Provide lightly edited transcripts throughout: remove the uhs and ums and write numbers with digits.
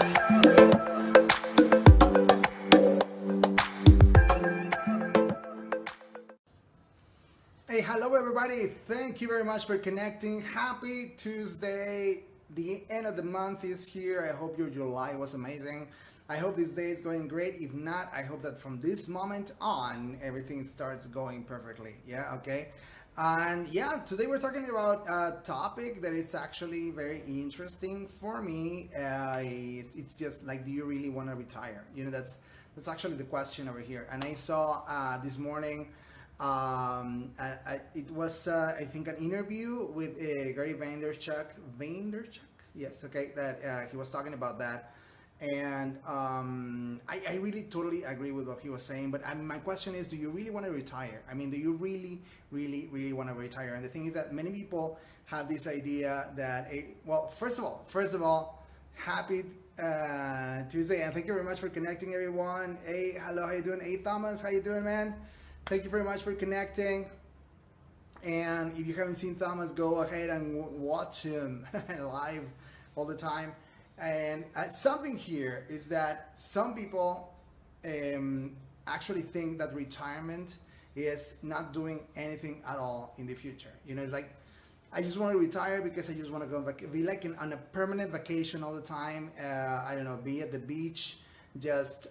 Hey, hello everybody. Thank you very much for connecting. Happy Tuesday. The end of the month is here. I hope your July was amazing. I hope this day is going great. If not, I hope that from this moment on, everything starts going perfectly. Yeah, okay. And yeah, today we're talking about a topic that is actually very interesting for me. It's just like, do you really want to retire? You know, that's actually the question over here. And I saw this morning, it was I think an interview with Gary Vaynerchuk. Yes, okay, that he was talking about that, and I really totally agree with what he was saying. But my question is, do you really want to retire? I mean, do you really want to retire? And the thing is that many people have this idea that, well, first of all, happy Tuesday, and thank you very much for connecting, everyone. Hey, hello, how you doing? Hey, Thomas, how you doing, man? Thank you very much for connecting. And if you haven't seen Thomas, go ahead and watch him live all the time. And something here is that some people actually think that retirement is not doing anything at all in the future. You know, it's like, I just want to retire because I just want to go be like on a permanent vacation all the time. I don't know, be at the beach, just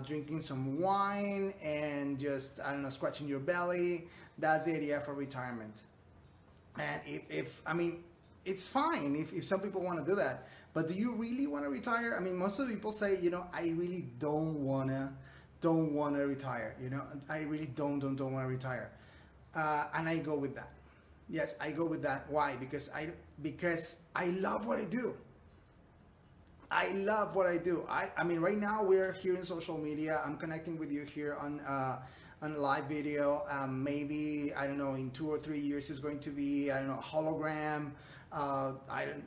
drinking some wine and just, I don't know, scratching your belly. That's the idea for retirement. And if I mean, it's fine if some people want to do that, but do you really want to retire? I mean, most of the people say, you know, I really don't wanna retire. You know, I really don't want to retire, and I go with that. Yes, I go with that. Why? Because I love what I do. I love what I do. I mean, right now we're here in social media. I'm connecting with you here on live video. Maybe, I don't know, in 2 or 3 years it's going to be, I don't know, a hologram,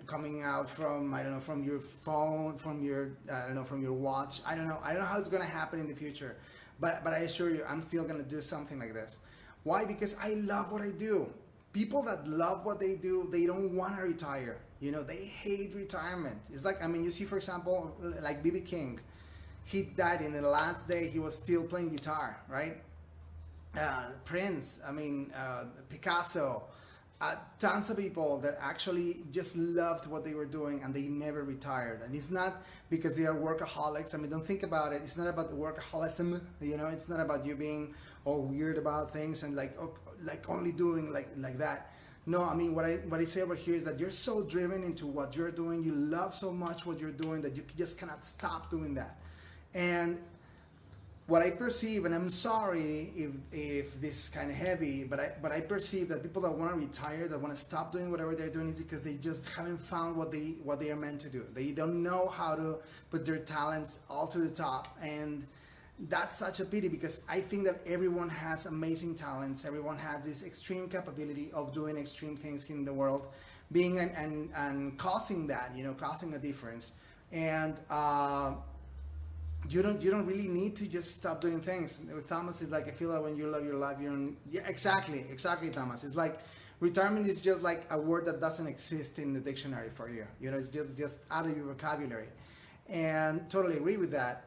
coming out from, I don't know, from your phone, from your, I don't know, from your watch. I don't know how it's going to happen in the future, but I assure you, I'm still going to do something like this. Why? Because I love what I do. People that love what they do, they don't want to retire. You know, they hate retirement. It's like, I mean, you see, for example, like B.B. King. He died in the last day, he was still playing guitar, right? Prince, I mean, Picasso, tons of people that actually just loved what they were doing and they never retired. And it's not because they are workaholics. I mean, don't think about it. It's not about the workaholism, you know, it's not about you being all weird about things and like only doing like that. No, I mean, what I say over here is that you're so driven into what you're doing, you love so much what you're doing that you just cannot stop doing that. And what I perceive, and I'm sorry if this is kind of heavy, but I perceive that people that want to retire, that want to stop doing whatever they're doing, is because they just haven't found what they are meant to do. They don't know how to put their talents all to the top, and that's such a pity, because I think that everyone has amazing talents. Everyone has this extreme capability of doing extreme things in the world, being and causing that, you know, causing a difference. And you don't really need to just stop doing things. With Thomas, it's like, I feel that when you love your life, you don't. Yeah, exactly, Thomas. It's like retirement is just like a word that doesn't exist in the dictionary for you. You know, it's just out of your vocabulary, and totally agree with that.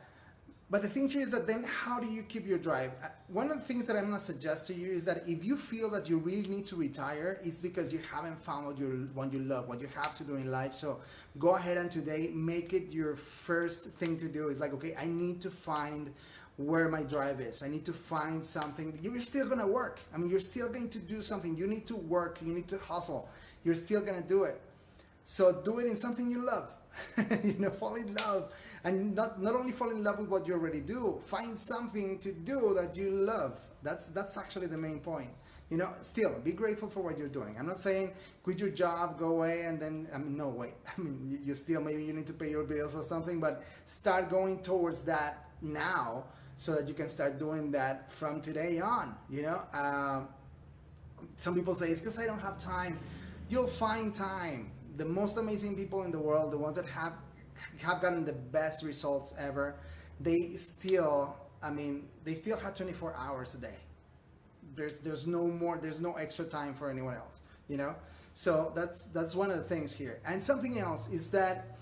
But the thing here is that then how do you keep your drive? One of the things that I'm going to suggest to you is that if you feel that you really need to retire, it's because you haven't found what you love, what you have to do in life. So go ahead and today make it your first thing to do. It's like, okay, I need to find where my drive is. I need to find something. You're still going to work. I mean, you're still going to do something. You need to work. You need to hustle. You're still going to do it. So do it in something you love. You know, fall in love. And not only fall in love with what you already do, find something to do that you love. That's actually the main point. You know, still be grateful for what you're doing. I'm not saying quit your job, go away, and then, I mean, no, wait. I mean, you still, maybe you need to pay your bills or something, but start going towards that now so that you can start doing that from today on, you know. Some people say, it's because I don't have time. You'll find time. The most amazing people in the world, the ones that have gotten the best results ever, they still, I mean, they still have 24 hours a day. There's no extra time for anyone else, you know. So that's one of the things here. And something else is that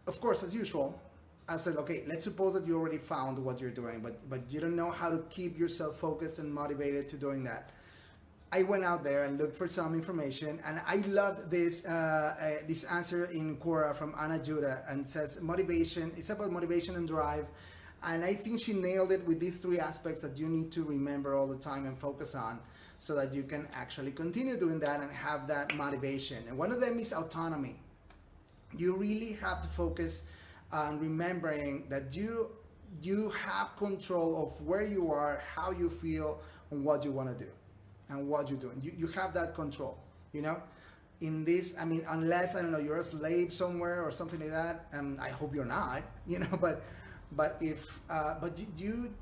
of course, as usual, I said, okay, let's suppose that you already found what you're doing, but you don't know how to keep yourself focused and motivated to doing that. I went out there and looked for some information, and I loved this this answer in Quora from Anna Judah, and says motivation. It's about motivation and drive, and I think she nailed it with these three aspects that you need to remember all the time and focus on, so that you can actually continue doing that and have that motivation. And one of them is autonomy. You really have to focus on remembering that you have control of where you are, how you feel, and what you want to do. And what you're doing, you have that control, you know. In this, I mean, unless, I don't know, you're a slave somewhere or something like that, and I hope you're not, you know. But if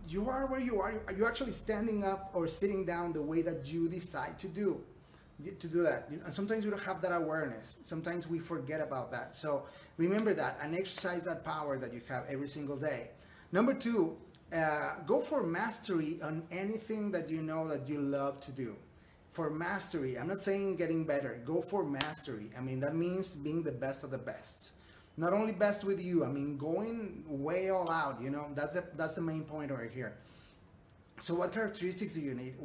you are where you are actually standing up or sitting down the way that you decide to do that. And sometimes we don't have that awareness. Sometimes we forget about that. So remember that and exercise that power that you have every single day. Number two, go for mastery on anything that you know that you love to do. For mastery, I'm not saying getting better. Go for mastery. I mean, that means being the best of the best. Not only best with you, I mean, going way all out, you know. That's the main point right here. So what characteristics do you need?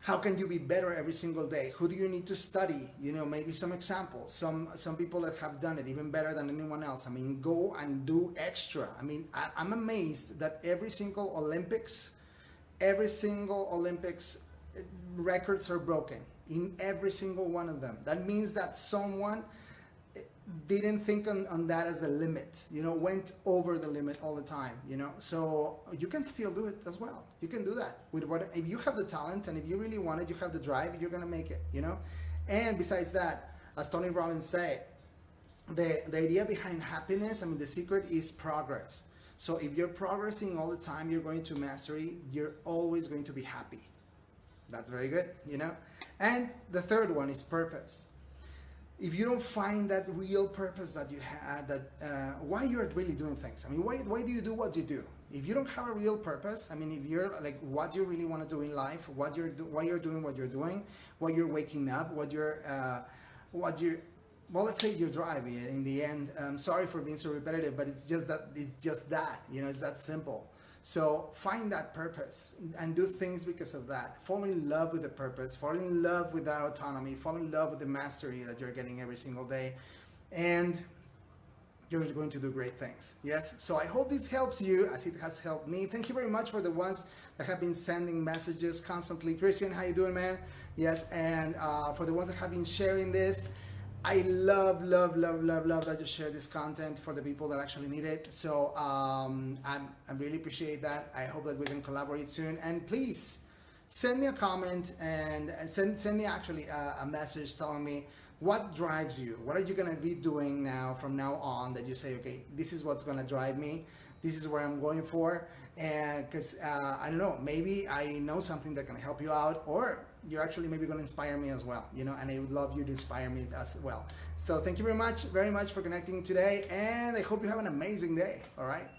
How can you be better every single day? Who do you need to study? You know, maybe some examples. Some people that have done it even better than anyone else. I mean, go and do extra. I mean, I'm amazed that every single Olympics records are broken in every single one of them. That means that someone didn't think on that as a limit, you know, went over the limit all the time, you know. So you can still do it as well. You can do that with if you have the talent, and if you really want it, you have the drive, you're gonna make it, you know. And besides that, as Tony Robbins said, the idea behind happiness, I mean, the secret is progress. So if you're progressing all the time, you're going to mastery, you're always going to be happy. That's very good, you know. And the third one is purpose. If you don't find that real purpose that you have, why you're really doing things. I mean, why do you do what you do? If you don't have a real purpose, I mean, if you're like what you really want to do in life, why you're doing what you're doing, why you're waking up, well, let's say your drive. In the end, sorry for being so repetitive, but it's just that, you know, it's that simple. So find that purpose and do things because of that. Fall in love with the purpose, fall in love with that autonomy, fall in love with the mastery that you're getting every single day, and you're going to do great things. Yes, so I hope this helps you as it has helped me. Thank you very much for the ones that have been sending messages constantly. Christian, how you doing, man? Yes, and for the ones that have been sharing this, I love that you share this content for the people that actually need it. So I really appreciate that. I hope that we can collaborate soon. And please send me a comment and send me actually a message telling me what drives you. What are you going to be doing now from now on that you say, okay, this is what's going to drive me. This is where I'm going for. And because I don't know, maybe I know something that can help you out, or you're actually maybe going to inspire me as well, you know, and I would love you to inspire me as well. So thank you very much for connecting today, and I hope you have an amazing day. All right.